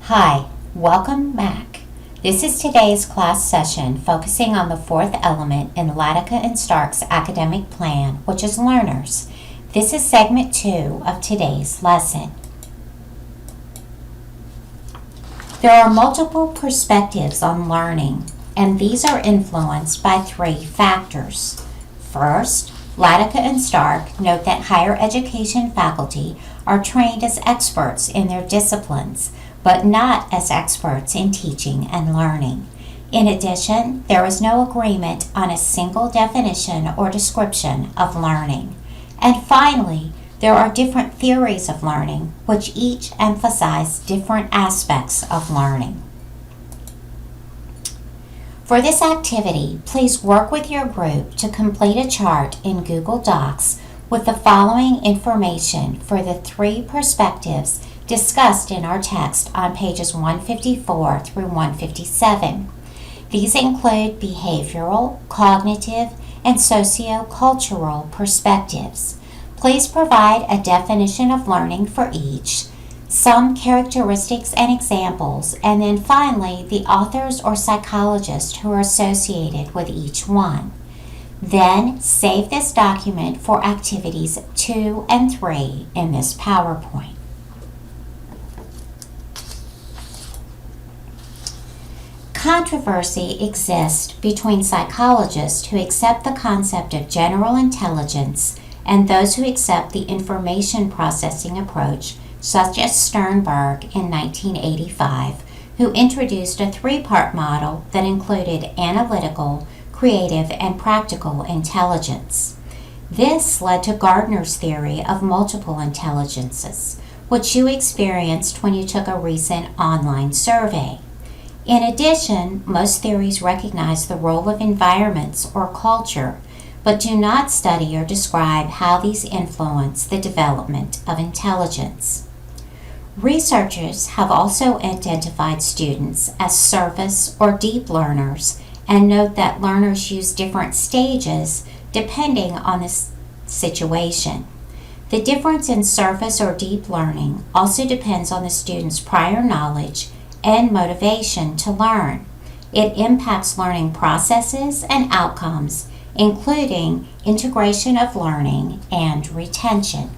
Hi, welcome back. This is today's class session focusing on the fourth element in Latica and Stark's academic plan, which is learners. This is segment 2 of today's lesson. There are multiple perspectives on learning, and these are influenced by 3 factors. First, Latica and Stark note that higher education faculty are trained as experts in their disciplines, but not as experts in teaching and learning. In addition, there is no agreement on a single definition or description of learning. And finally, there are different theories of learning, which each emphasize different aspects of learning. For this activity, please work with your group to complete a chart in Google Docs with the following information for the 3 perspectives discussed in our text on pages 154 through 157. These include behavioral, cognitive, and socio-cultural perspectives. Please provide a definition of learning for each, some characteristics and examples, and then finally the authors or psychologists who are associated with each one. Then save this document for activities 2 and 3 in this PowerPoint. Controversy exists between psychologists who accept the concept of general intelligence and those who accept the information processing approach, such as Sternberg in 1985, who introduced a 3-part model that included analytical, creative, and practical intelligence. This led to Gardner's theory of multiple intelligences, which you experienced when you took a recent online survey. In addition, most theories recognize the role of environments or culture, but do not study or describe how these influence the development of intelligence. Researchers have also identified students as surface or deep learners and note that learners use different stages depending on the situation. The difference in surface or deep learning also depends on the student's prior knowledge and motivation to learn. It impacts learning processes and outcomes, including integration of learning and retention.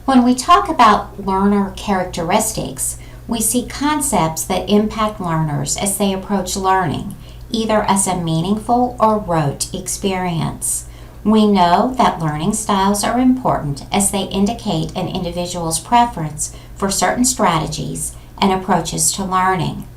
When we talk about learner characteristics, we see concepts that impact learners as they approach learning, either as a meaningful or rote experience. We know that learning styles are important as they indicate an individual's preference for certain strategies and approaches to learning.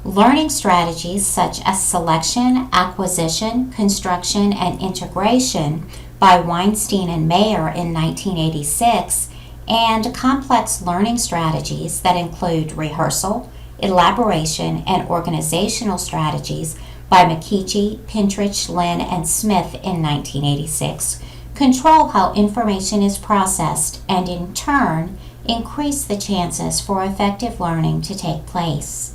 Learning strategies such as selection, acquisition, construction, and integration by Weinstein and Mayer in 1986, and complex learning strategies that include rehearsal, elaboration, and organizational strategies by McKeechee, Pintrich, Lynn, and Smith in 1986, control how information is processed and in turn increase the chances for effective learning to take place.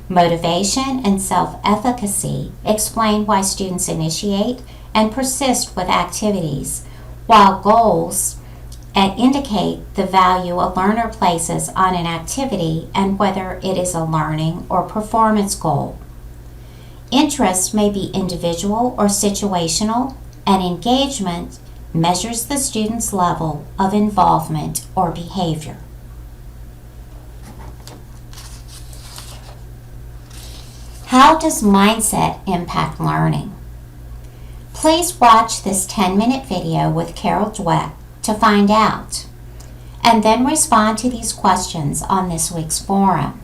Motivation and self-efficacy explain why students initiate and persist with activities, while goals indicate the value a learner places on an activity and whether it is a learning or performance goal. Interest may be individual or situational, and engagement measures the student's level of involvement or behavior. How does mindset impact learning? Please watch this 10-minute video with Carol Dweck to find out, and then respond to these questions on this week's forum.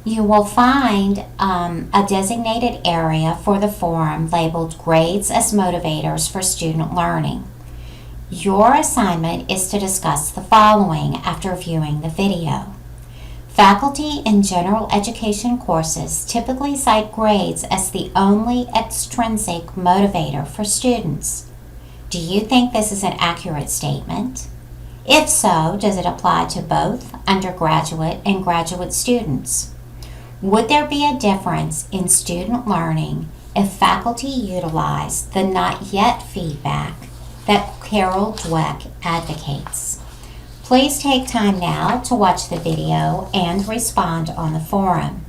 You will find a designated area for the forum labeled Grades as Motivators for Student Learning. Your assignment is to discuss the following after viewing the video. Faculty in general education courses typically cite grades as the only extrinsic motivator for students. Do you think this is an accurate statement? If so, does it apply to both undergraduate and graduate students? Would there be a difference in student learning if faculty utilized the not yet feedback that Carol Dweck advocates? Please take time now to watch the video and respond on the forum.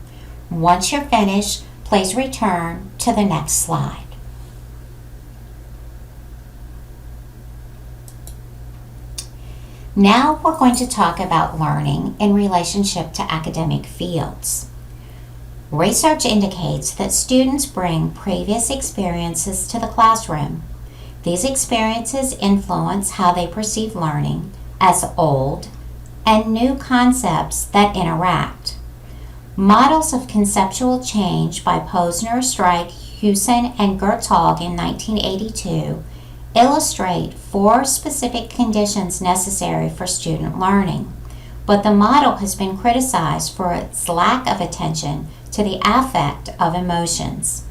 Once you're finished, please return to the next slide. Now we're going to talk about learning in relationship to academic fields. Research indicates that students bring previous experiences to the classroom. These experiences influence how they perceive learning as old and new concepts that interact. Models of conceptual change by Posner, Strike, Hewson, and Gertzog in 1982 illustrate 4 specific conditions necessary for student learning, but the model has been criticized for its lack of attention to the affect of emotions.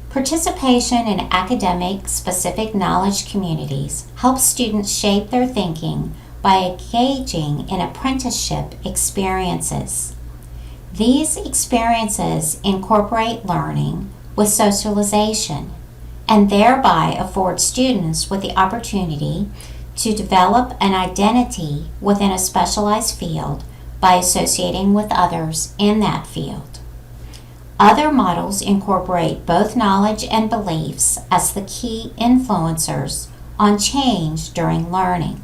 Participation in academic specific knowledge communities helps students shape their thinking by engaging in apprenticeship experiences. These experiences incorporate learning with socialization and thereby afford students with the opportunity to develop an identity within a specialized field by associating with others in that field. Other models incorporate both knowledge and beliefs as the key influencers on change during learning.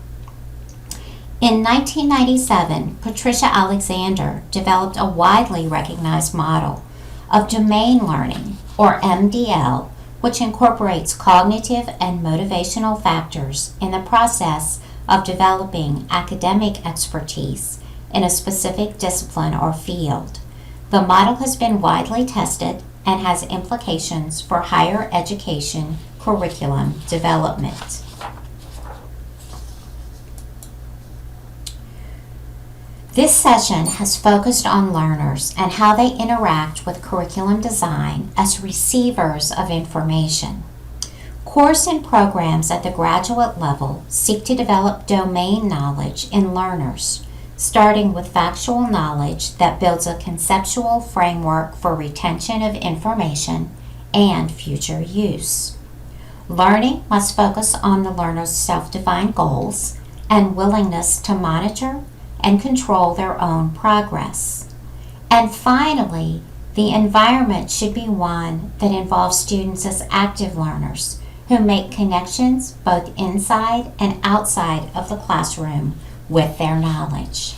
In 1997, Patricia Alexander developed a widely recognized model of domain learning, or MDL, which incorporates cognitive and motivational factors in the process of developing academic expertise in a specific discipline or field. The model has been widely tested and has implications for higher education curriculum development. This session has focused on learners and how they interact with curriculum design as receivers of information. Course and programs at the graduate level seek to develop domain knowledge in learners, starting with factual knowledge that builds a conceptual framework for retention of information and future use. Learning must focus on the learner's self-defined goals and willingness to monitor and control their own progress. And finally, the environment should be one that involves students as active learners who make connections both inside and outside of the classroom with their knowledge.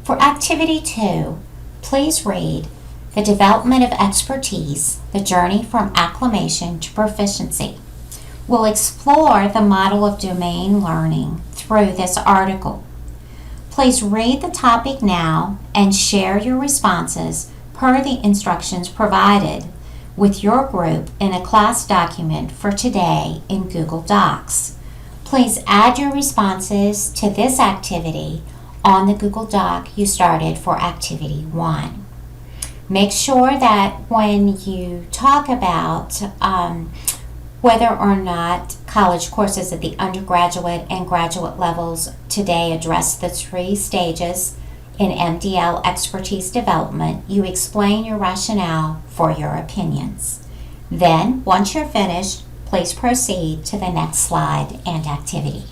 For Activity 2, please read The Development of Expertise, The Journey from Acclimation to Proficiency. We'll explore the model of domain learning through this article. Please read the topic now and share your responses per the instructions provided with your group in a class document for today in Google Docs. Please add your responses to this activity on the Google Doc you started for Activity 1. Make sure that when you talk about whether or not college courses at the undergraduate and graduate levels today address the 3 stages in MDL expertise development, you explain your rationale for your opinions. Then, once you're finished, please proceed to the next slide and activity.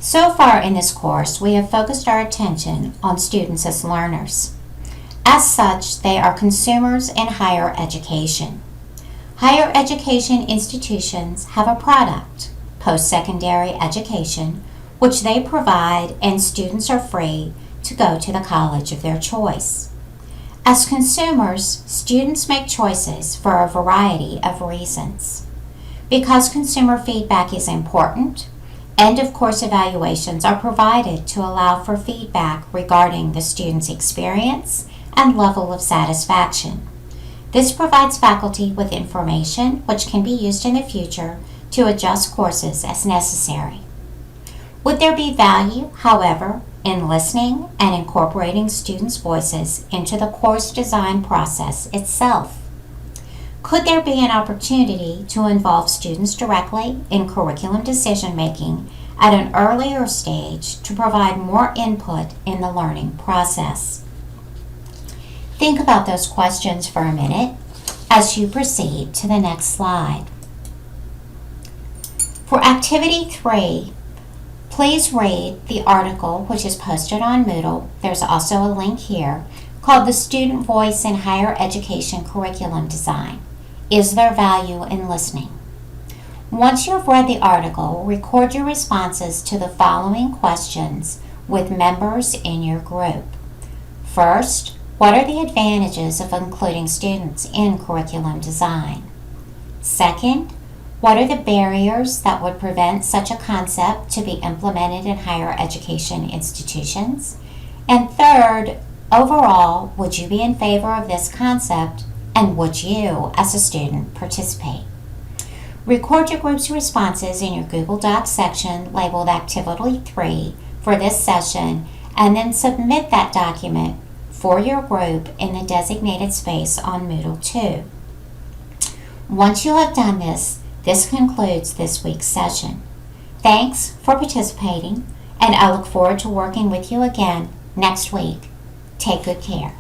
So far in this course, we have focused our attention on students as learners. As such, they are consumers in higher education. Higher education institutions have a product, post-secondary education, which they provide, and students are free to go to the college of their choice. As consumers, students make choices for a variety of reasons. Because consumer feedback is important, end-of-course evaluations are provided to allow for feedback regarding the student's experience and level of satisfaction. This provides faculty with information which can be used in the future to adjust courses as necessary. Would there be value, however, in listening and incorporating students' voices into the course design process itself? Could there be an opportunity to involve students directly in curriculum decision-making at an earlier stage to provide more input in the learning process. Think about those questions for a minute as you proceed to the next slide. For Activity 3, please read the article which is posted on Moodle. There's also a link here called The Student Voice in Higher Education Curriculum Design. Is there value in listening? Once you have read the article, record your responses to the following questions with members in your group. First, what are the advantages of including students in curriculum design? Second, what are the barriers that would prevent such a concept to be implemented in higher education institutions? And third, overall, would you be in favor of this concept, and would you, as a student, participate? Record your group's responses in your Google Docs section labeled Activity 3 for this session, and then submit that document for your group in the designated space on Moodle 2. Once you have done this, this concludes this week's session. Thanks for participating, and I look forward to working with you again next week. Take good care.